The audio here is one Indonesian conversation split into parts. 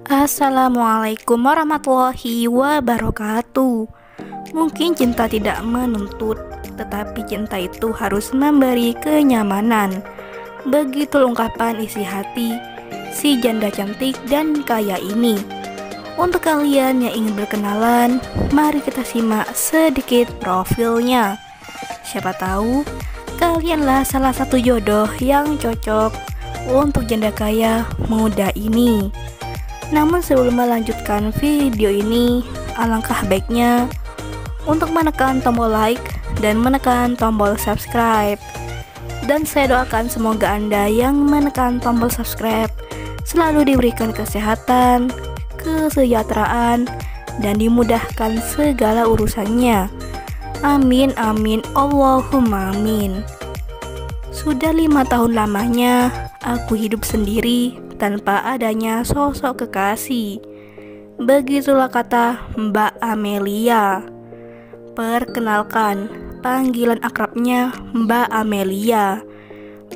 Assalamualaikum warahmatullahi wabarakatuh. Mungkin cinta tidak menuntut, tetapi cinta itu harus memberi kenyamanan. Begitu ungkapan isi hati si janda cantik dan kaya ini. Untuk kalian yang ingin berkenalan, mari kita simak sedikit profilnya. Siapa tahu kalianlah salah satu jodoh yang cocok untuk janda kaya muda ini. Namun sebelum melanjutkan video ini, alangkah baiknya untuk menekan tombol like dan menekan tombol subscribe. Dan saya doakan semoga Anda yang menekan tombol subscribe selalu diberikan kesehatan, kesejahteraan, dan dimudahkan segala urusannya. Amin amin Allahumma amin. Sudah 5 tahun lamanya aku hidup sendiri tanpa adanya sosok kekasih. Begitulah kata Mbak Amelia. Perkenalkan, panggilan akrabnya Mbak Amelia.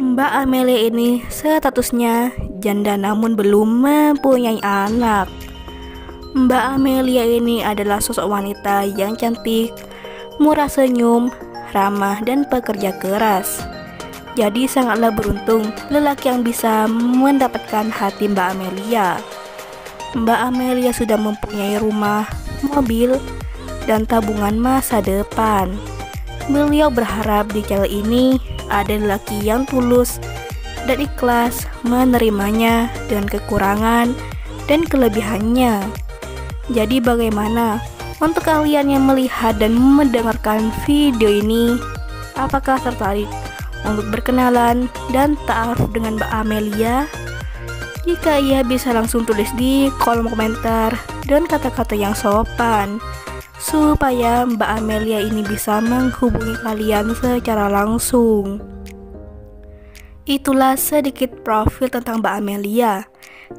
Mbak Amelia ini statusnya janda namun belum mempunyai anak. Mbak Amelia ini adalah sosok wanita yang cantik, murah senyum, ramah, dan pekerja keras. Jadi sangatlah beruntung lelaki yang bisa mendapatkan hati Mbak Amelia. Mbak Amelia sudah mempunyai rumah, mobil, dan tabungan masa depan. Beliau berharap di channel ini ada lelaki yang tulus dan ikhlas menerimanya dengan kekurangan dan kelebihannya. Jadi bagaimana untuk kalian yang melihat dan mendengarkan video ini? Apakah tertarik untuk berkenalan dan ta'aruf dengan Mbak Amelia? Jika iya, bisa langsung tulis di kolom komentar dan kata-kata yang sopan supaya Mbak Amelia ini bisa menghubungi kalian secara langsung. Itulah sedikit profil tentang Mbak Amelia.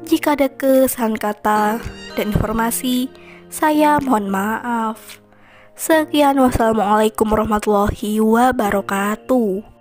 Jika ada kesalahan kata dan informasi, saya mohon maaf. Sekian, wassalamualaikum warahmatullahi wabarakatuh.